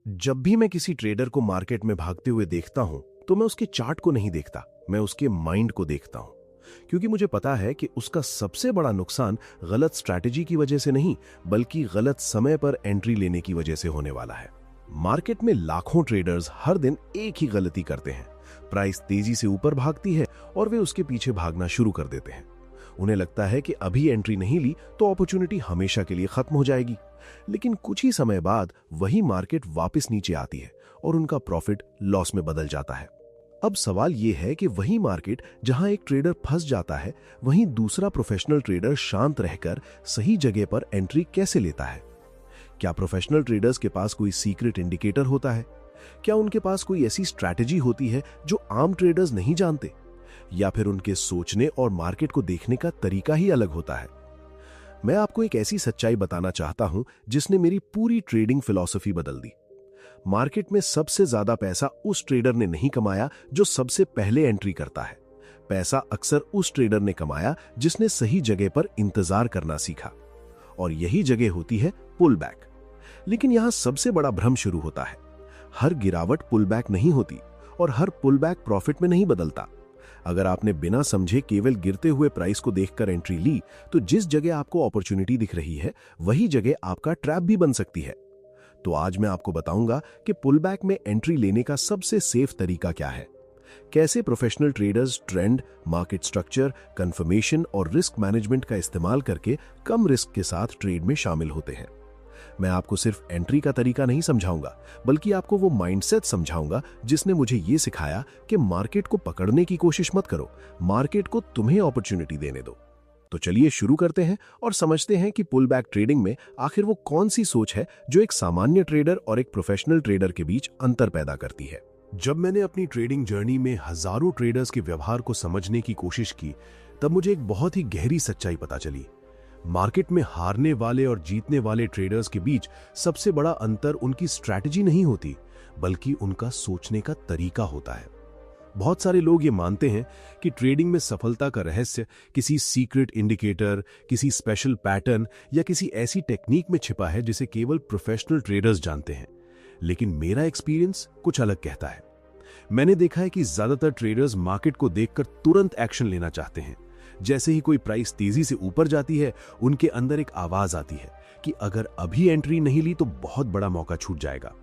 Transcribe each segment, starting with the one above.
जब भी मैं किसी ट्रेडर को मार्केट में भागते हुए देखता हूं, तो मैं उसके चार्ट को नहीं देखता, मैं उसके माइंड को देखता हूं। क्योंकि मुझे पता है कि उसका सबसे बड़ा नुकसान गलत स्ट्रैटेजी की वजह से नहीं, बल्कि गलत समय पर एंट्री लेने की वजह से होने वाला है। मार्केट में लाखों ट्रेडर्स हर दिन एक ही गलती करते हैं। प्राइस तेजी से ऊपर भागती है और वे उसके पीछे भागना शुरू कर देते हैं। उन्हें लगता है कि अभी एंट्री नहीं ली तो अपॉर्चुनिटी हमेशा के लिए खत्म हो जाएगी। लेकिन कुछ ही समय बाद वही मार्केट वापस नीचे आती है और उनका प्रॉफिट लॉस में बदल जाता है। अब सवाल यह है कि वही मार्केट जहां एक ट्रेडर फंस जाता है, वहीं दूसरा प्रोफेशनल ट्रेडर शांत रहकर सही जगह पर एंट्री कैसे लेता है? क्या प्रोफेशनल ट्रेडर्स के पास कोई सीक्रेट इंडिकेटर होता है? क्या उनके पास कोई ऐसी स्ट्रैटेजी होती है जो आम ट्रेडर्स नहीं जानते? या फिर उनके सोचने और मार्केट को देखने का तरीका ही अलग होता है? मैं आपको एक ऐसी सच्चाई बताना चाहता हूं जिसने मेरी पूरी ट्रेडिंग फिलॉसफी बदल दी। मार्केट में सबसे ज्यादा पैसा उस ट्रेडर ने नहीं कमाया जो सबसे पहले एंट्री करता है। पैसा अक्सर उस ट्रेडर ने कमाया जिसने सही जगह पर इंतजार करना सीखा। और यही जगह होती है पुल बैक। लेकिन यहां सबसे बड़ा भ्रम शुरू होता है। हर गिरावट पुल बैक नहीं होती और हर पुल बैक प्रॉफिट में नहीं बदलता। अगर आपने बिना समझे केवल गिरते हुए प्राइस को देखकर एंट्री ली, तो जिस जगह आपको अपॉर्चुनिटी दिख रही है, वही जगह आपका ट्रैप भी बन सकती है। तो आज मैं आपको बताऊंगा कि पुल बैक में एंट्री लेने का सबसे सेफ तरीका क्या है, कैसे professional traders trend, market structure, confirmation और रिस्क मैनेजमेंट का इस्तेमाल करके कम रिस्क के साथ ट्रेड में शामिल होते हैं। मैं आपको सिर्फ एंट्री का तरीका नहीं समझाऊंगा, बल्कि आपको वो माइंडसेट समझाऊंगा जिसने मुझे ये सिखाया कि मार्केट को पकड़ने की कोशिश मत करो, मार्केट को तुम्हें अपॉर्चुनिटी देने दो। तो चलिए शुरू करते हैं और समझते हैं कि पुल बैक ट्रेडिंग में आखिर वो कौन सी सोच है जो एक सामान्य ट्रेडर और एक प्रोफेशनल ट्रेडर के बीच अंतर पैदा करती है। जब मैंने अपनी ट्रेडिंग जर्नी में हजारों ट्रेडर्स के व्यवहार को समझने की कोशिश की, तब मुझे एक बहुत ही गहरी सच्चाई पता चली। मार्केट में हारने वाले और जीतने वाले ट्रेडर्स के बीच सबसे बड़ा अंतर उनकी स्ट्रैटेजी नहीं होती, बल्कि उनका सोचने का तरीका होता है। बहुत सारे लोग ये मानते हैं कि ट्रेडिंग में सफलता का रहस्य किसी सीक्रेट इंडिकेटर, किसी स्पेशल पैटर्न या किसी ऐसी टेक्निक में छिपा है जिसे केवल प्रोफेशनल ट्रेडर्स जानते हैं। लेकिन मेरा एक्सपीरियंस कुछ अलग कहता है। मैंने देखा है कि ज्यादातर ट्रेडर्स मार्केट को देखकर तुरंत एक्शन लेना चाहते हैं। जैसे ही कोई प्राइस तेजी से ऊपर जाती है, उनके अंदर एक आवाज आती है कि अगर अभी एंट्री नहीं ली तो बहुत बड़ा मौका छूट जाएगा।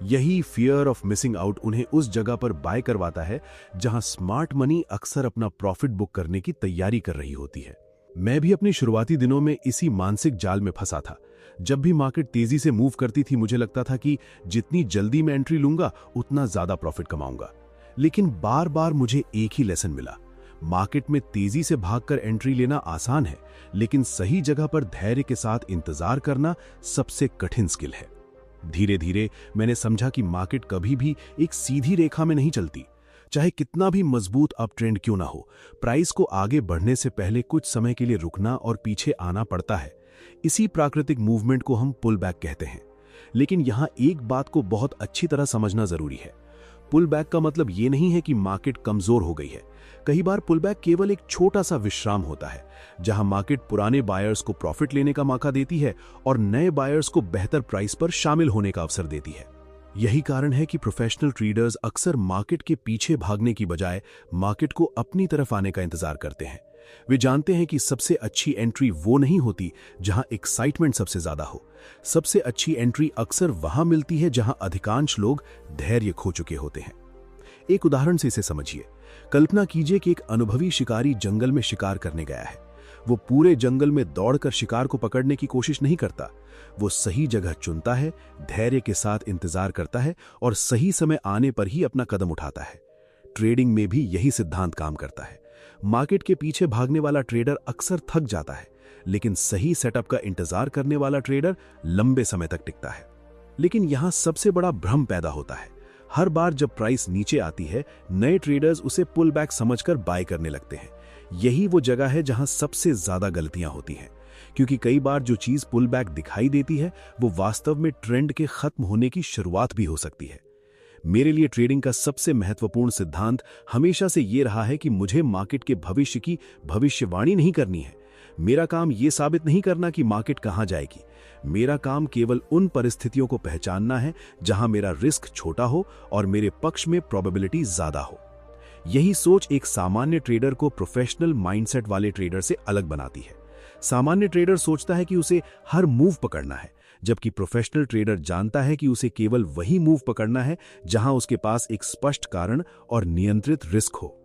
यही फियर ऑफ मिसिंग आउट उन्हें उस जगह पर बाय करवाता है जहां स्मार्ट मनी अक्सर अपना प्रॉफिट बुक करने की तैयारी कर रही होती है। मैं भी अपनी शुरुआती दिनों में इसी मानसिक जाल में फंसा था। जब भी मार्केट तेजी से मूव करती थी, मुझे लगता था कि जितनी जल्दी मैं एंट्री लूंगा, उतना ज्यादा प्रॉफिट कमाऊंगा। लेकिन बार बार मुझे एक ही लेसन मिला। मार्केट में तेजी से भागकर एंट्री लेना आसान है, लेकिन सही जगह पर धैर्य के साथ इंतजार करना सबसे कठिन स्किल है। धीरे धीरे मैंने समझा कि मार्केट कभी भी एक सीधी रेखा में नहीं चलती। चाहे कितना भी मजबूत अप ट्रेंड क्यों ना हो, प्राइस को आगे बढ़ने से पहले कुछ समय के लिए रुकना और पीछे आना पड़ता है। इसी प्राकृतिक मूवमेंट को हम पुल बैक कहते हैं। लेकिन यहां एक बात को बहुत अच्छी तरह समझना जरूरी है। पुल बैक का मतलब ये नहीं है कि मार्केट कमजोर हो गई है। कई बार पुल बैक केवल एक छोटा सा विश्राम होता है, जहां मार्केट पुराने बायर्स को प्रॉफिट लेने का मौका देती है और नए बायर्स को बेहतर प्राइस पर शामिल होने का अवसर देती है। यही कारण है कि प्रोफेशनल ट्रेडर्स अक्सर मार्केट के पीछे भागने की बजाय मार्केट को अपनी तरफ आने का इंतजार करते हैं। वे जानते हैं कि सबसे अच्छी एंट्री वो नहीं होती जहां एक्साइटमेंट सबसे ज्यादा हो। सबसे अच्छी एंट्री अक्सर वहां मिलती है जहां अधिकांश लोग धैर्य खो चुके होते हैं। एक उदाहरण से इसे समझिए। कल्पना कीजिए कि एक अनुभवी शिकारी जंगल में शिकार करने गया है। वो पूरे जंगल में दौड़कर शिकार को पकड़ने की कोशिश नहीं करता। वो सही जगह चुनता है, धैर्य के साथ इंतजार करता है और सही समय आने पर ही अपना कदम उठाता है। ट्रेडिंग में भी यही सिद्धांत काम करता है। मार्केट के पीछे भागने वाला ट्रेडर अक्सर थक जाता है, लेकिन सही सेटअप का इंतजार करने वाला ट्रेडर लंबे समय तक टिकता है। लेकिन यहां सबसे बड़ा भ्रम पैदा होता है। हर बार जब प्राइस नीचे आती है, नए ट्रेडर्स उसे पुल बैक समझकर बाय करने लगते हैं। यही वो जगह है जहां सबसे ज्यादा गलतियां होती हैं, क्योंकि कई बार जो चीज पुल बैक दिखाई देती है, वो वास्तव में ट्रेंड के खत्म होने की शुरुआत भी हो सकती है। मेरे लिए ट्रेडिंग का सबसे महत्वपूर्ण सिद्धांत हमेशा से ये रहा है कि मुझे मार्केट के भविष्य की भविष्यवाणी नहीं करनी है, मेरा काम ये साबित नहीं करना कि मार्केट कहां जाएगी। मेरा काम केवल उन परिस्थितियों को पहचानना है जहां मेरा रिस्क छोटा हो और मेरे पक्ष में प्रोबेबिलिटी ज्यादा हो। यही सोच एक सामान्य ट्रेडर को प्रोफेशनल माइंडसेट वाले ट्रेडर से अलग बनाती है। सामान्य ट्रेडर सोचता है कि उसे हर मूव पकड़ना है, जबकि प्रोफेशनल ट्रेडर जानता है कि उसे केवल वही मूव पकड़ना है जहां उसके पास एक स्पष्ट कारण और नियंत्रित रिस्क हो।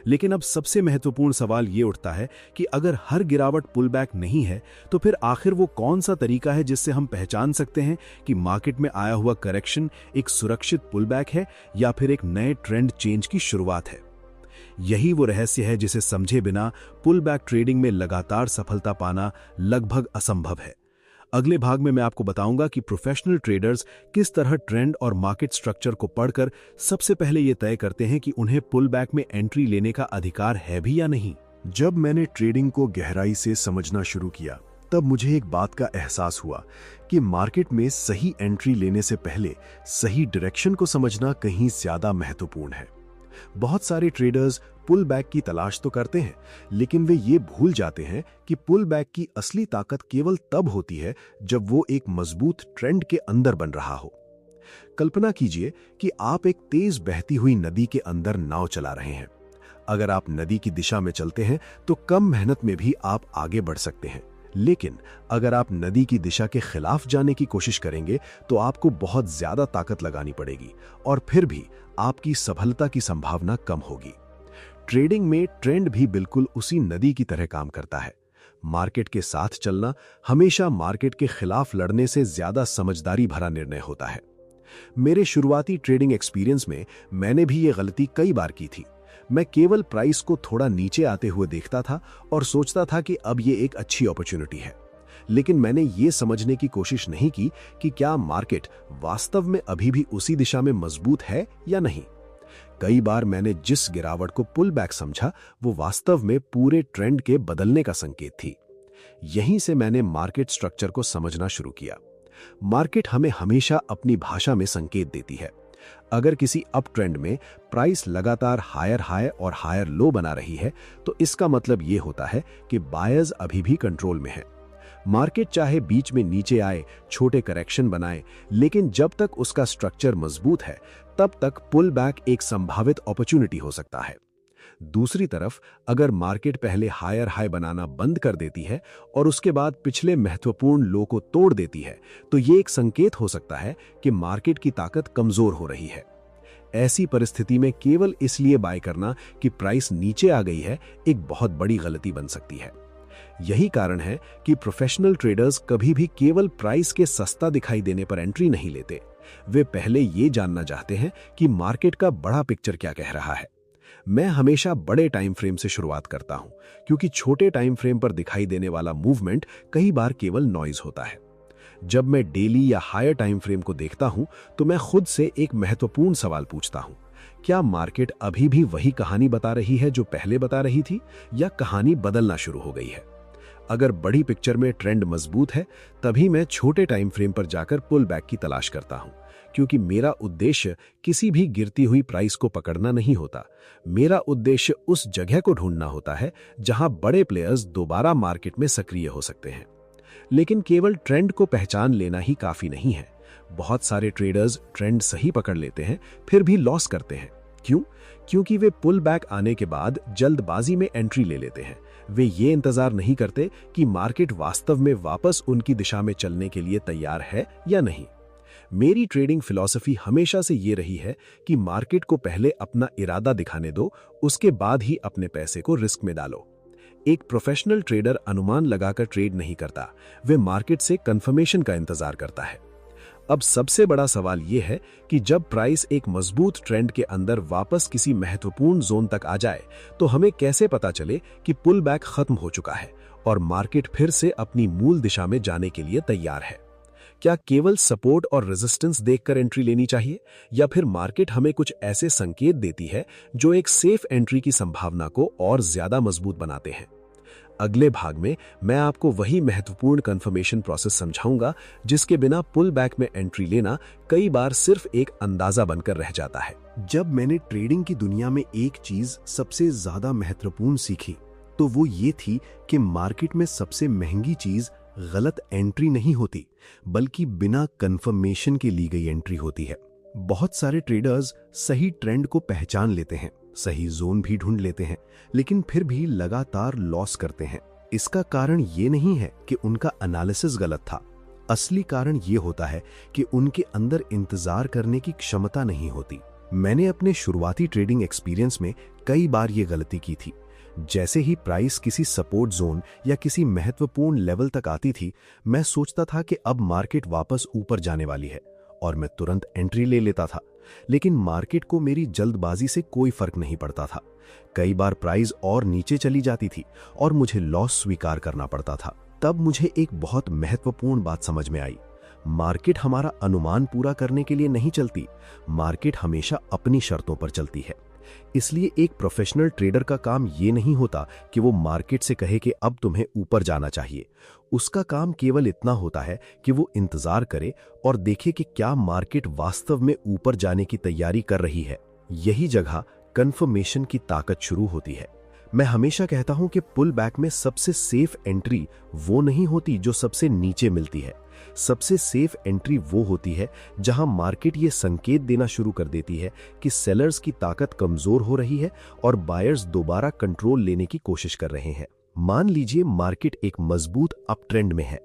लेकिन अब सबसे महत्वपूर्ण सवाल ये उठता है कि अगर हर गिरावट पुल बैक नहीं है, तो फिर आखिर वो कौन सा तरीका है जिससे हम पहचान सकते हैं कि मार्केट में आया हुआ करेक्शन एक सुरक्षित पुल बैक है या फिर एक नए ट्रेंड चेंज की शुरुआत है। यही वो रहस्य है जिसे समझे बिना पुल बैक ट्रेडिंग में लगातार सफलता पाना लगभग असंभव है। अगले भाग में मैं आपको बताऊंगा कि प्रोफेशनल ट्रेडर्स किस तरह ट्रेंड और मार्केट स्ट्रक्चर को पढ़कर सबसे पहले ये तय करते हैं कि उन्हें पुल बैक में एंट्री लेने का अधिकार है भी या नहीं। जब मैंने ट्रेडिंग को गहराई से समझना शुरू किया, तब मुझे एक बात का एहसास हुआ कि मार्केट में सही एंट्री लेने से पहले सही डायरेक्शन को समझना कहीं ज्यादा महत्वपूर्ण है। बहुत सारे ट्रेडर्स पुल बैक की तलाश तो करते हैं, लेकिन वे ये भूल जाते हैं कि पुल बैक की असली ताकत केवल तब होती है जब वो एक मजबूत ट्रेंड के अंदर बन रहा हो। कल्पना कीजिए कि आप एक तेज बहती हुई नदी के अंदर नाव चला रहे हैं। अगर आप नदी की दिशा में चलते हैं तो कम मेहनत में भी आप आगे बढ़ सकते हैं, लेकिन अगर आप नदी की दिशा के खिलाफ जाने की कोशिश करेंगे तो आपको बहुत ज्यादा ताकत लगानी पड़ेगी और फिर भी आपकी सफलता की संभावना कम होगी। ट्रेडिंग में ट्रेंड भी बिल्कुल उसी नदी की तरह काम करता है। मार्केट के साथ चलना हमेशा मार्केट के खिलाफ लड़ने से ज्यादा समझदारी भरा निर्णय होता है। मेरे शुरुआती ट्रेडिंग एक्सपीरियंस में मैंने भी ये गलती कई बार की थी। मैं केवल प्राइस को थोड़ा नीचे आते हुए देखता था और सोचता था कि अब ये एक अच्छी अपॉर्चुनिटी है, लेकिन मैंने ये समझने की कोशिश नहीं की कि क्या मार्केट वास्तव में अभी भी उसी दिशा में मजबूत है या नहीं। कई बार मैंने जिस गिरावट को पुल बैक समझा, वो वास्तव में पूरे ट्रेंड के बदलने का संकेत थी। यहीं से मैंने मार्केट स्ट्रक्चर को समझना शुरू किया। मार्केट हमें हमेशा अपनी भाषा में संकेत देती है। अगर किसी अप ट्रेंड में प्राइस लगातार हायर हाई और हायर लो बना रही है, तो इसका मतलब यह होता है कि बायर्स अभी भी कंट्रोल में है। मार्केट चाहे बीच में नीचे आए, छोटे करेक्शन बनाए, लेकिन जब तक उसका स्ट्रक्चर मजबूत है, तब तक पुल बैक एक संभावित अपॉर्चुनिटी हो सकता है। दूसरी तरफ अगर मार्केट पहले हायर हाई बनाना बंद कर देती है और उसके बाद पिछले महत्वपूर्ण लो को तोड़ देती है, तो ये एक संकेत हो सकता है कि मार्केट की ताकत कमजोर हो रही है। ऐसी परिस्थिति में केवल इसलिए बाय करना कि प्राइस नीचे आ गई है, एक बहुत बड़ी गलती बन सकती है। यही कारण है कि प्रोफेशनल ट्रेडर्स कभी भी केवल प्राइस के सस्ता दिखाई देने पर एंट्री नहीं लेते। वे पहले ये जानना चाहते हैं कि मार्केट का बड़ा पिक्चर क्या कह रहा है। मैं हमेशा बड़े टाइम फ्रेम से शुरुआत करता हूं, क्योंकि छोटे टाइम फ्रेम पर दिखाई देने वाला मूवमेंट कई बार केवल नॉइज होता है। जब मैं डेली या हायर टाइम फ्रेम को देखता हूं, तो मैं खुद से एक महत्वपूर्ण सवाल पूछता हूं, क्या मार्केट अभी भी वही कहानी बता रही है जो पहले बता रही थी, या कहानी बदलना शुरू हो गई है? अगर बड़ी पिक्चर में ट्रेंड मजबूत है, तभी मैं छोटे टाइम फ्रेम पर जाकर पुल बैक की तलाश करता हूं, क्योंकि मेरा उद्देश्य किसी भी गिरती हुई प्राइस को पकड़ना नहीं होता। मेरा उद्देश्य उस जगह को ढूंढना होता है जहां बड़े प्लेयर्स दोबारा मार्केट में सक्रिय हो सकते हैं। लेकिन केवल ट्रेंड को पहचान लेना ही काफी नहीं है। बहुत सारे ट्रेडर्स ट्रेंड सही पकड़ लेते हैं, फिर भी लॉस करते हैं। क्यों? क्योंकि वे पुल बैक आने के बाद जल्दबाजी में एंट्री ले लेते हैं। वे ये इंतजार नहीं करते कि मार्केट वास्तव में वापस उनकी दिशा में चलने के लिए तैयार है या नहीं। मेरी ट्रेडिंग फिलॉसफी हमेशा से ये रही है कि मार्केट को पहले अपना इरादा दिखाने दो, उसके बाद ही अपने पैसे को रिस्क में डालो। एक प्रोफेशनल ट्रेडर अनुमान लगाकर ट्रेड नहीं करता, वे मार्केट से कंफर्मेशन का इंतजार करता है। अब सबसे बड़ा सवाल यह है कि जब प्राइस एक मजबूत ट्रेंड के अंदर वापस किसी महत्वपूर्ण जोन तक आ जाए, तो हमें कैसे पता चले कि पुल बैक खत्म हो चुका है और मार्केट फिर से अपनी मूल दिशा में जाने के लिए तैयार है? क्या केवल सपोर्ट और रेजिस्टेंस देखकर एंट्री लेनी चाहिए, या फिर मार्केट हमें कुछ ऐसे संकेत देती है जो एक सेफ एंट्री की संभावना को और ज्यादा मजबूत बनाते हैं? अगले भाग में मैं आपको वही महत्वपूर्ण कंफर्मेशन प्रोसेस समझाऊंगा जिसके बिना पुल बैक में एंट्री लेना कई बार सिर्फ एक अंदाजा बनकर रह जाता है। जब मैंने ट्रेडिंग की दुनिया में एक चीज सबसे ज्यादा महत्वपूर्ण सीखी, तो वो ये थी कि मार्केट में सबसे महंगी चीज गलत एंट्री नहीं होती, बल्कि बिना कंफर्मेशन के ली गई एंट्री होती है। बहुत सारे ट्रेडर्स सही ट्रेंड को पहचान लेते हैं, सही जोन भी ढूंढ लेते हैं, लेकिन फिर भी लगातार लॉस करते हैं। इसका कारण ये नहीं है कि उनका एनालिसिस गलत था। असली कारण ये होता है कि उनके अंदर इंतजार करने की क्षमता नहीं होती। मैंने अपने शुरुआती ट्रेडिंग एक्सपीरियंस में कई बार ये गलती की थी। जैसे ही प्राइस किसी सपोर्ट जोन या किसी महत्वपूर्ण लेवल तक आती थी, मैं सोचता था कि अब मार्केट वापस ऊपर जाने वाली है और मैं तुरंत एंट्री ले लेता था। लेकिन मार्केट को मेरी जल्दबाजी से कोई फर्क नहीं पड़ता था। कई बार प्राइस और नीचे चली जाती थी और मुझे लॉस स्वीकार करना पड़ता था। तब मुझे एक बहुत महत्वपूर्ण बात समझ में आई। मार्केट हमारा अनुमान पूरा करने के लिए नहीं चलती, मार्केट हमेशा अपनी शर्तों पर चलती है। इसलिए एक प्रोफेशनल ट्रेडर का काम ये नहीं होता कि वो मार्केट से कहे कि अब तुम्हें ऊपर जाना चाहिए। उसका काम केवल इतना होता है कि वो इंतजार करे और देखे कि क्या मार्केट वास्तव में ऊपर जाने की तैयारी कर रही है। यही जगह कंफर्मेशन की ताकत शुरू होती है। मैं हमेशा कहता हूं कि पुल बैक में सबसे सेफ एंट्री वो नहीं होती जो सबसे नीचे मिलती है। सबसे सेफ एंट्री वो होती है जहां मार्केट ये संकेत देना शुरू कर देती है कि सेलर्स की ताकत कमजोर हो रही है और बायर्स दोबारा कंट्रोल लेने की कोशिश कर रहे हैं। मान लीजिए मार्केट एक मजबूत अप ट्रेंड में है,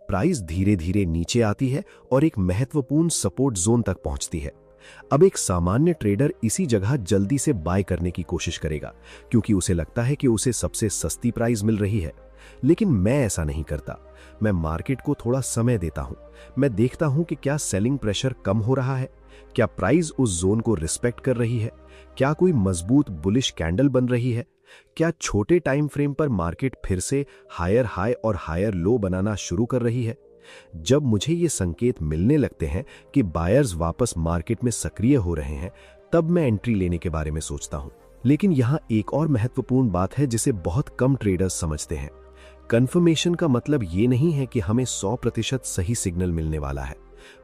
प्राइस धीरे धीरे नीचे आती है और एक महत्वपूर्ण सपोर्ट जोन तक पहुंचती है। अब एक सामान्य ट्रेडर इसी जगह जल्दी से बाय करने की कोशिश करेगा, क्योंकि उसे लगता है कि उसे सबसे सस्ती प्राइस मिल रही है। लेकिन मैं ऐसा नहीं करता। मैं मार्केट को थोड़ा समय देता हूं। मैं देखता हूं कि क्या सेलिंग प्रेशर कम हो रहा है, क्या प्राइस उस जोन को रिस्पेक्ट कर रही है, क्या कोई मजबूत बुलिश कैंडल बन रही है, क्या छोटे टाइम फ्रेम पर मार्केट फिर से हायर हाई और हायर लो बनाना शुरू कर रही है। जब मुझे ये संकेत मिलने लगते हैं कि बायर्स वापस मार्केट में सक्रिय हो रहे हैं, तब मैं एंट्री लेने के बारे में सोचता हूं। लेकिन यहां एक और महत्वपूर्ण बात है जिसे बहुत कम ट्रेडर्स समझते हैं। कंफर्मेशन का मतलब ये नहीं है कि हमें 100% सही सिग्नल मिलने वाला है।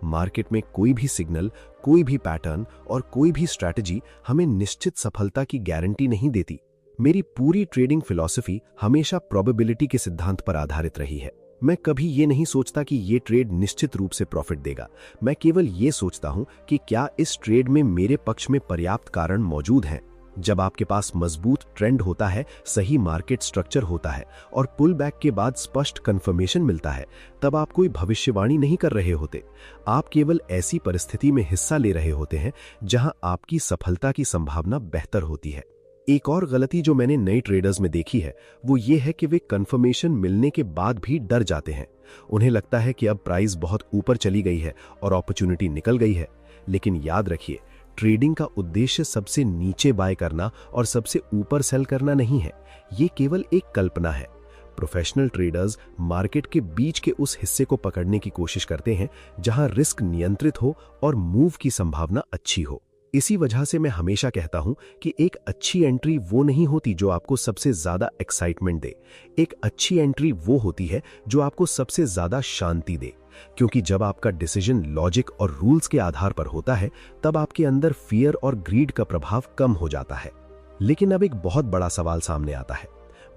मार्केट में कोई भी सिग्नल, कोई भी पैटर्न और कोई भी स्ट्रैटेजी हमें निश्चित सफलता की गारंटी नहीं देती। मेरी पूरी ट्रेडिंग फिलॉसफी हमेशा प्रोबेबिलिटी के सिद्धांत पर आधारित रही है। मैं कभी ये नहीं सोचता कि ये ट्रेड निश्चित रूप से प्रॉफिट देगा। मैं केवल ये सोचता हूं कि क्या इस ट्रेड में मेरे पक्ष में पर्याप्त कारण मौजूद हैं। जब आपके पास मजबूत ट्रेंड होता है, सही मार्केट स्ट्रक्चर होता है और पुल बैक के बाद स्पष्ट कंफर्मेशन मिलता है, तब आप कोई भविष्यवाणी नहीं कर रहे होते। आप केवल ऐसी परिस्थिति में हिस्सा ले रहे होते हैं जहां आपकी सफलता की संभावना बेहतर होती है। एक और गलती जो मैंने नए ट्रेडर्स में देखी है वो ये है कि वे कंफर्मेशन मिलने के बाद भी डर जाते हैं। उन्हें लगता है कि अब प्राइस बहुत ऊपर चली गई है और अपॉर्चुनिटी निकल गई है। लेकिन याद रखिए, ट्रेडिंग का उद्देश्य सबसे नीचे बाय करना और सबसे ऊपर सेल करना नहीं है। ये केवल एक कल्पना है। प्रोफेशनल ट्रेडर्स मार्केट के बीच के उस हिस्से को पकड़ने की कोशिश करते हैं जहां रिस्क नियंत्रित हो और मूव की संभावना अच्छी हो। इसी वजह से मैं हमेशा कहता हूं कि एक अच्छी एंट्री वो नहीं होती जो आपको सबसे ज्यादा एक्साइटमेंट दे। एक अच्छी एंट्री वो होती है जो आपको सबसे ज्यादा शांति दे, क्योंकि जब आपका डिसीजन लॉजिक और रूल्स के आधार पर होता है, तब आपके अंदर फियर और ग्रीड का प्रभाव कम हो जाता है। लेकिन अब एक बहुत बड़ा सवाल सामने आता है।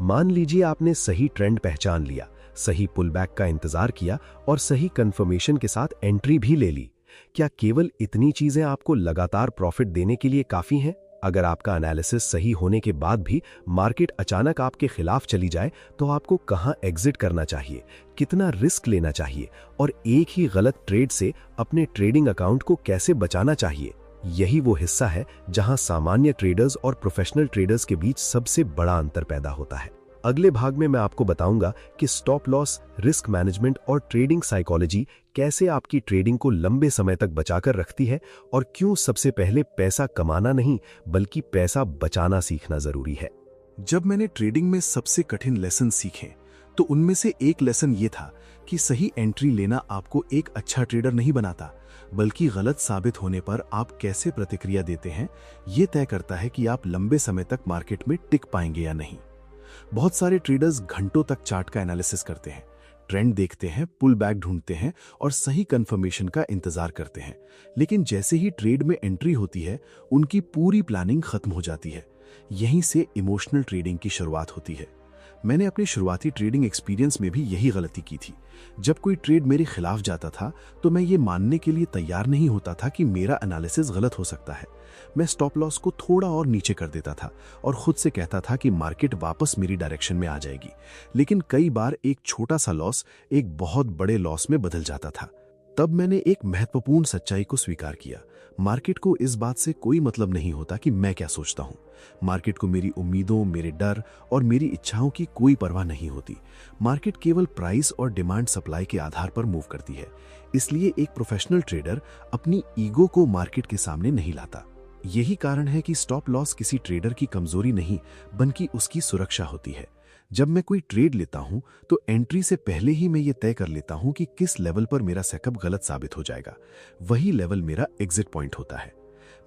मान लीजिए आपने सही ट्रेंड पहचान लिया, सही पुलबैक का इंतजार किया और सही कंफर्मेशन के साथ एंट्री भी ले ली। क्या केवल इतनी चीजें आपको लगातार प्रॉफिट देने के लिए काफी हैं? अगर आपका एनालिसिस सही होने के बाद भी मार्केट अचानक आपके खिलाफ चली जाए, तो आपको कहां एग्जिट करना चाहिए, कितना रिस्क लेना चाहिए और एक ही गलत ट्रेड से अपने ट्रेडिंग अकाउंट को कैसे बचाना चाहिए? यही वो हिस्सा है जहां सामान्य ट्रेडर्स और प्रोफेशनल ट्रेडर्स के बीच सबसे बड़ा अंतर पैदा होता है। अगले भाग में मैं आपको बताऊंगा कि स्टॉप लॉस, रिस्क मैनेजमेंट और ट्रेडिंग साइकोलॉजी कैसे आपकी ट्रेडिंग को लंबे समय तक बचाकर रखती है और क्यों सबसे पहले पैसा कमाना नहीं बल्कि पैसा बचाना सीखना जरूरी है। जब मैंने ट्रेडिंग में सबसे कठिन लेसन सीखे तो उनमें से एक लेसन ये था कि सही एंट्री लेना आपको एक अच्छा ट्रेडर नहीं बनाता, बल्कि गलत साबित होने पर आप कैसे प्रतिक्रिया देते हैं ये तय करता है कि आप लंबे समय तक मार्केट में टिक पाएंगे या नहीं। बहुत सारे ट्रेडर्स घंटों तक चार्ट का एनालिसिस करते हैं, ट्रेंड देखते हैं, पुल बैक ढूंढते हैं और सही कंफर्मेशन का इंतजार करते हैं, लेकिन जैसे ही ट्रेड में एंट्री होती है उनकी पूरी प्लानिंग खत्म हो जाती है। यहीं से इमोशनल ट्रेडिंग की शुरुआत होती है। मैंने अपने शुरुआती ट्रेडिंग एक्सपीरियंस में भी यही गलती की थी। जब कोई ट्रेड मेरे खिलाफ जाता था तो मैं ये मानने के लिए तैयार नहीं होता था कि मेरा एनालिसिस गलत हो सकता है। मैं स्टॉप लॉस को थोड़ा और नीचे कर देता था और खुद से कहता था कि मार्केट वापस मेरी डायरेक्शन में आ जाएगी। लेकिन कई बार एक छोटा सा लॉस एक बहुत बड़े लॉस में बदल जाता था। तब मैंने एक महत्वपूर्ण सच्चाई को स्वीकार किया। मार्केट को इस बात से कोई मतलब नहीं होता कि मैं क्या सोचता हूं। मार्केट को मेरी उम्मीदों, मेरे डर और मेरी इच्छाओं की कोई परवाह नहीं होती। मार्केट केवल प्राइस और डिमांड सप्लाई के आधार पर मूव करती है। इसलिए एक प्रोफेशनल ट्रेडर अपनी ईगो को मार्केट के सामने नहीं लाता। यही कारण है कि स्टॉप लॉस किसी ट्रेडर की कमजोरी नहीं बल्कि उसकी सुरक्षा होती है। जब मैं कोई ट्रेड लेता हूं तो एंट्री से पहले ही मैं ये तय कर लेता हूं कि किस लेवल पर मेरा सेटअप गलत साबित हो जाएगा। वही लेवल मेरा एग्जिट पॉइंट होता है।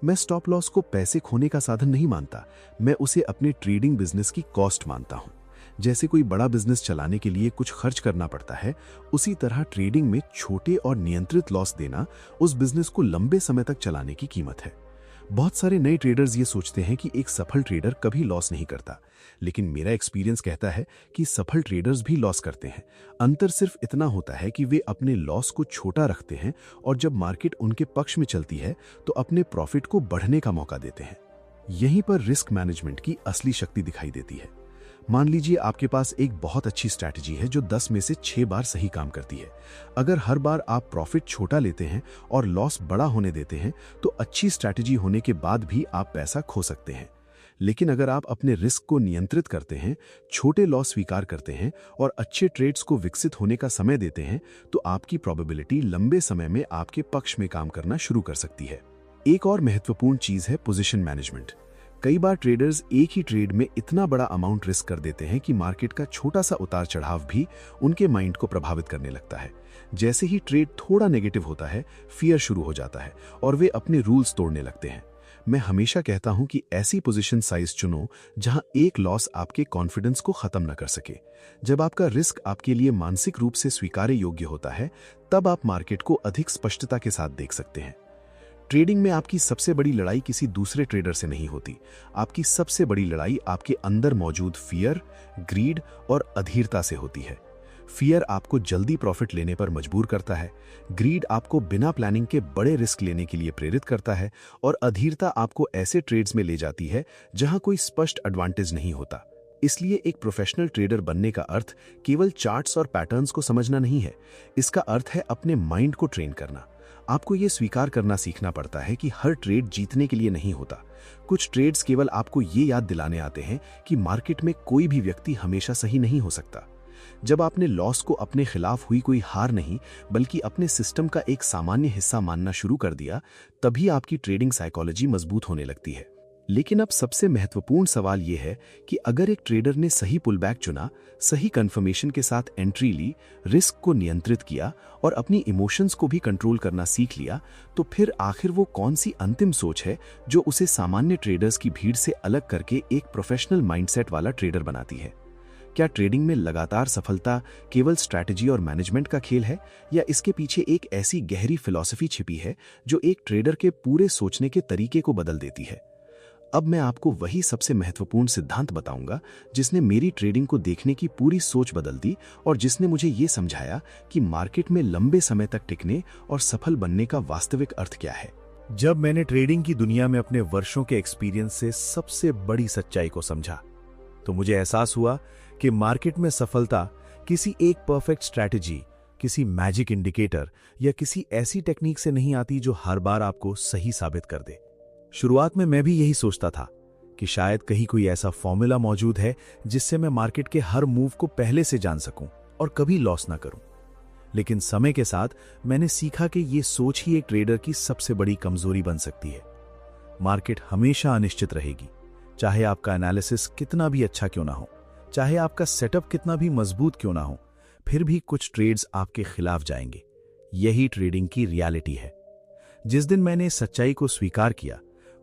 मैं स्टॉप लॉस को पैसे खोने का साधन नहीं मानता, मैं उसे अपने ट्रेडिंग बिजनेस की कॉस्ट मानता हूं। जैसे कोई बड़ा बिजनेस चलाने के लिए कुछ खर्च करना पड़ता है, उसी तरह ट्रेडिंग में छोटे और नियंत्रित लॉस देना उस बिजनेस को लंबे समय तक चलाने की कीमत है। बहुत सारे नए ट्रेडर्स ये सोचते हैं कि एक सफल ट्रेडर कभी लॉस नहीं करता, लेकिन मेरा एक्सपीरियंस कहता है कि सफल ट्रेडर्स भी लॉस करते हैं। अंतर सिर्फ इतना होता है कि वे अपने लॉस को छोटा रखते हैं और जब मार्केट उनके पक्ष में चलती है तो अपने प्रॉफिट को बढ़ने का मौका देते हैं। यहीं पर रिस्क मैनेजमेंट की असली शक्ति दिखाई देती है। मान लीजिए आपके पास एक बहुत अच्छी स्ट्रैटेजी है जो 10 में से 6 बार सही काम करती है। अगर हर बार आप प्रॉफिट छोटा लेते हैं और लॉस बड़ा होने देते हैं तो अच्छी स्ट्रैटेजी होने के बाद भी आप पैसा खो सकते हैं। लेकिन अगर आप अपने रिस्क को नियंत्रित करते हैं, छोटे लॉस स्वीकार करते हैं और अच्छे ट्रेड्स को विकसित होने का समय देते हैं तो आपकी प्रोबेबिलिटी लंबे समय में आपके पक्ष में काम करना शुरू कर सकती है। एक और महत्वपूर्ण चीज है पोजीशन मैनेजमेंट। कई बार ट्रेडर्स एक ही ट्रेड में इतना बड़ा अमाउंट रिस्क कर देते हैं कि मार्केट का छोटा सा उतार चढ़ाव भी उनके माइंड को प्रभावित करने लगता है। जैसे ही ट्रेड थोड़ा नेगेटिव होता है, फियर शुरू हो जाता है और वे अपने रूल्स तोड़ने लगते हैं। मैं हमेशा कहता हूं कि ऐसी पोजीशन साइज चुनो जहां एक लॉस आपके कॉन्फिडेंस को खत्म न कर सके। जब आपका रिस्क आपके लिए मानसिक रूप से स्वीकार्य योग्य होता है, तब आप मार्केट को अधिक स्पष्टता के साथ देख सकते हैं। ट्रेडिंग में आपकी सबसे बड़ी लड़ाई किसी दूसरे ट्रेडर से नहीं होती। आपकी सबसे बड़ी लड़ाई आपके अंदर मौजूद फियर, ग्रीड और अधीरता से होती है। फियर आपको जल्दी प्रॉफिट लेने पर मजबूर करता है, ग्रीड आपको बिना प्लानिंग के बड़े रिस्क लेने के लिए प्रेरित करता है और अधीरता आपको ऐसे ट्रेड्स में ले जाती है जहां कोई स्पष्ट एडवांटेज नहीं होता। इसलिए एक प्रोफेशनल ट्रेडर बनने का अर्थ केवल चार्ट्स और पैटर्न्स को समझना नहीं है। इसका अर्थ है अपने माइंड को ट्रेन करना। आपको ये स्वीकार करना सीखना पड़ता है कि हर ट्रेड जीतने के लिए नहीं होता। कुछ ट्रेड्स केवल आपको ये याद दिलाने आते हैं कि मार्केट में कोई भी व्यक्ति हमेशा सही नहीं हो सकता। जब आपने लॉस को अपने खिलाफ हुई कोई हार नहीं बल्कि अपने सिस्टम का एक सामान्य हिस्सा मानना शुरू कर दिया, तभी आपकी ट्रेडिंग साइकोलॉजी मजबूत होने लगती है। लेकिन अब सबसे महत्वपूर्ण सवाल यह है कि अगर एक ट्रेडर ने सही पुलबैक चुना, सही कंफर्मेशन के साथ एंट्री ली, रिस्क को नियंत्रित किया और अपनी इमोशंस को भी कंट्रोल करना सीख लिया, तो फिर आखिर वो कौन सी अंतिम सोच है जो उसे सामान्य ट्रेडर्स की भीड़ से अलग करके एक प्रोफेशनल माइंडसेट वाला ट्रेडर बनाती है? क्या ट्रेडिंग में लगातार सफलता केवल स्ट्रैटेजी और मैनेजमेंट का खेल है, या इसके पीछे एक ऐसी गहरी फिलॉसफी छिपी है जो एक ट्रेडर के पूरे सोचने के तरीके को बदल देती है? अब मैं आपको वही सबसे महत्वपूर्ण सिद्धांत बताऊंगा जिसने मेरी ट्रेडिंग को देखने की पूरी सोच बदल दी और जिसने मुझे ये समझाया कि मार्केट में लंबे समय तक टिकने और सफल बनने का वास्तविक अर्थ क्या है। जब मैंने ट्रेडिंग की दुनिया में अपने वर्षों के एक्सपीरियंस से सबसे बड़ी सच्चाई को समझा, तो मुझे एहसास हुआ कि मार्केट में सफलता किसी एक परफेक्ट स्ट्रैटेजी, किसी मैजिक इंडिकेटर या किसी ऐसी टेक्निक से नहीं आती जो हर बार आपको सही साबित कर दे। शुरुआत में मैं भी यही सोचता था कि शायद कहीं कोई ऐसा फॉर्मूला मौजूद है जिससे मैं मार्केट के हर मूव को पहले से जान सकूं और कभी लॉस ना करूं। लेकिन समय के साथ मैंने सीखा कि यह सोच ही एक ट्रेडर की सबसे बड़ी कमजोरी बन सकती है। मार्केट हमेशा अनिश्चित रहेगी, चाहे आपका एनालिसिस कितना भी अच्छा क्यों ना हो, चाहे आपका सेटअप कितना भी मजबूत क्यों ना हो, फिर भी कुछ ट्रेड्स आपके खिलाफ जाएंगे। यही ट्रेडिंग की रियलिटी है। जिस दिन मैंने इस सच्चाई को स्वीकार किया,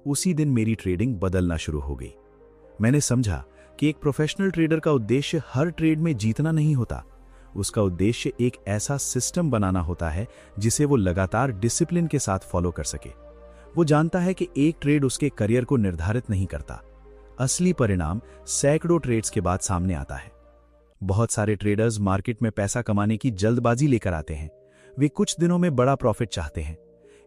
उसी दिन मेरी ट्रेडिंग बदलना शुरू हो गई। मैंने समझा कि एक प्रोफेशनल ट्रेडर का उद्देश्य हर ट्रेड में जीतना नहीं होता। उसका उद्देश्य एक ऐसा सिस्टम बनाना होता है जिसे वो लगातार डिसिप्लिन के साथ फॉलो कर सके। वो जानता है कि एक ट्रेड उसके करियर को निर्धारित नहीं करता। असली परिणाम सैकड़ों ट्रेड्स के बाद सामने आता है। बहुत सारे ट्रेडर्स मार्केट में पैसा कमाने की जल्दबाजी लेकर आते हैं। वे कुछ दिनों में बड़ा प्रॉफिट चाहते हैं।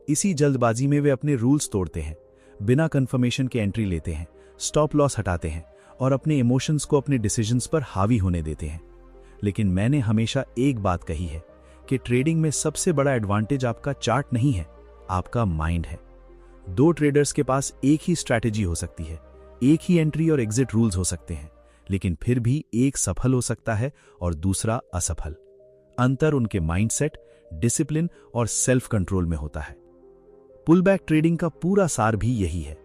इसी जल्दबाजी में वे अपने रूल्स तोड़ते हैं, बिना कंफर्मेशन के एंट्री लेते हैं, स्टॉप लॉस हटाते हैं और अपने इमोशंस को अपने डिसीजंस पर हावी होने देते हैं। लेकिन मैंने हमेशा एक बात कही है कि ट्रेडिंग में सबसे बड़ा एडवांटेज आपका चार्ट नहीं है, आपका माइंड है। दो ट्रेडर्स के पास एक ही स्ट्रैटेजी हो सकती है, एक ही एंट्री और एग्जिट रूल्स हो सकते हैं, लेकिन फिर भी एक सफल हो सकता है और दूसरा असफल। अंतर उनके माइंडसेट, डिसिप्लिन और सेल्फ कंट्रोल में होता है। पुल बैक ट्रेडिंग का पूरा सार भी यही है।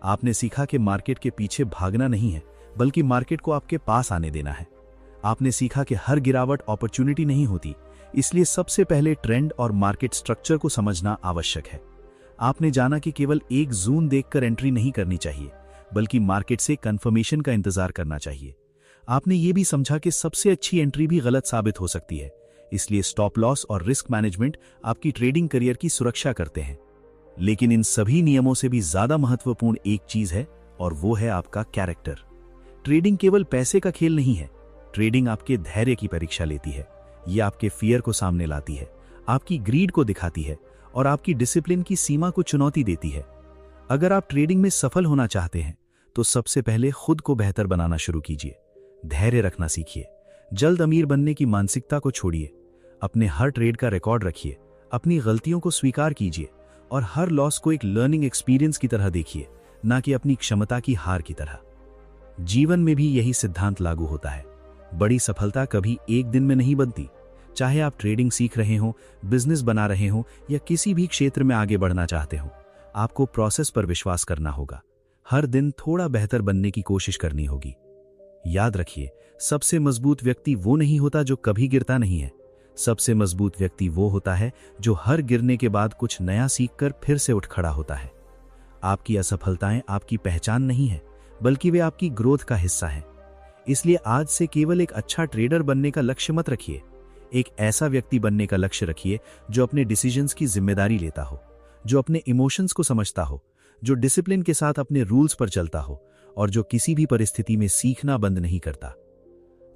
आपने सीखा कि मार्केट के पीछे भागना नहीं है, बल्कि मार्केट को आपके पास आने देना है। आपने सीखा कि हर गिरावट अपॉर्चुनिटी नहीं होती, इसलिए सबसे पहले ट्रेंड और मार्केट स्ट्रक्चर को समझना आवश्यक है। आपने जाना कि केवल एक जून देखकर एंट्री नहीं करनी चाहिए, बल्कि मार्केट से कंफर्मेशन का इंतजार करना चाहिए। आपने ये भी समझा कि सबसे अच्छी एंट्री भी गलत साबित हो सकती है, इसलिए स्टॉप लॉस और रिस्क मैनेजमेंट आपकी ट्रेडिंग करियर की सुरक्षा करते हैं। लेकिन इन सभी नियमों से भी ज्यादा महत्वपूर्ण एक चीज है, और वो है आपका कैरेक्टर। ट्रेडिंग केवल पैसे का खेल नहीं है, ट्रेडिंग आपके धैर्य की परीक्षा लेती है। ये आपके फियर को सामने लाती है, आपकी ग्रीड को दिखाती है और आपकी डिसिप्लिन की सीमा को चुनौती देती है। अगर आप ट्रेडिंग में सफल होना चाहते हैं तो सबसे पहले खुद को बेहतर बनाना शुरू कीजिए। धैर्य रखना सीखिए, जल्द अमीर बनने की मानसिकता को छोड़िए, अपने हर ट्रेड का रिकॉर्ड रखिए, अपनी गलतियों को स्वीकार कीजिए और हर लॉस को एक लर्निंग एक्सपीरियंस की तरह देखिए, ना कि अपनी क्षमता की हार की तरह। जीवन में भी यही सिद्धांत लागू होता है। बड़ी सफलता कभी एक दिन में नहीं बनती। चाहे आप ट्रेडिंग सीख रहे हो, बिजनेस बना रहे हो या किसी भी क्षेत्र में आगे बढ़ना चाहते हो, आपको प्रोसेस पर विश्वास करना होगा। हर दिन थोड़ा बेहतर बनने की कोशिश करनी होगी। याद रखिए, सबसे मजबूत व्यक्ति वो नहीं होता जो कभी गिरता नहीं है। सबसे मजबूत व्यक्ति वो होता है जो हर गिरने के बाद कुछ नया सीखकर फिर से उठ खड़ा होता है। आपकी असफलताएं आपकी पहचान नहीं है, बल्कि वे आपकी ग्रोथ का हिस्सा हैं। इसलिए आज से केवल एक अच्छा ट्रेडर बनने का लक्ष्य मत रखिए, एक ऐसा व्यक्ति बनने का लक्ष्य रखिए जो अपने डिसीजंस की जिम्मेदारी लेता हो, जो अपने इमोशंस को समझता हो, जो डिसिप्लिन के साथ अपने रूल्स पर चलता हो और जो किसी भी परिस्थिति में सीखना बंद नहीं करता।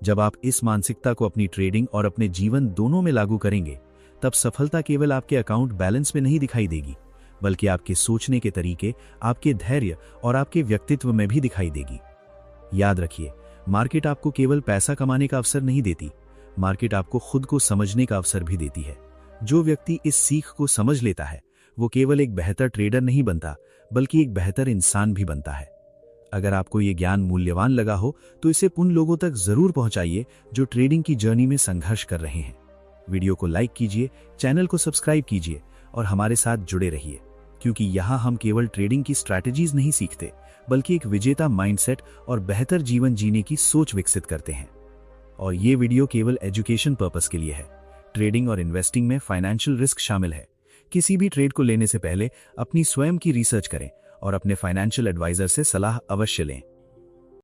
जब आप इस मानसिकता को अपनी ट्रेडिंग और अपने जीवन दोनों में लागू करेंगे, तब सफलता केवल आपके अकाउंट बैलेंस में नहीं दिखाई देगी, बल्कि आपके सोचने के तरीके, आपके धैर्य और आपके व्यक्तित्व में भी दिखाई देगी। याद रखिए, मार्केट आपको केवल पैसा कमाने का अवसर नहीं देती, मार्केट आपको खुद को समझने का अवसर भी देती है। जो व्यक्ति इस सीख को समझ लेता है, वो केवल एक बेहतर ट्रेडर नहीं बनता, बल्कि एक बेहतर इंसान भी बनता है। अगर आपको ये ज्ञान मूल्यवान लगा हो तो इसे उन लोगों तक जरूर पहुंचाइए जो ट्रेडिंग की जर्नी में संघर्ष कर रहे हैं। वीडियो को लाइक कीजिए, चैनल को सब्सक्राइब कीजिए और हमारे साथ जुड़े रहिए, क्योंकि यहाँ हम केवल ट्रेडिंग की स्ट्रैटेजीज नहीं सीखते, बल्कि एक विजेता माइंडसेट और बेहतर जीवन जीने की सोच विकसित करते हैं। और ये वीडियो केवल एजुकेशन पर्पस के लिए है। ट्रेडिंग और इन्वेस्टिंग में फाइनेंशियल रिस्क शामिल है। किसी भी ट्रेड को लेने से पहले अपनी स्वयं की रिसर्च करें और अपने फाइनेंशियल एडवाइजर से सलाह अवश्य लें।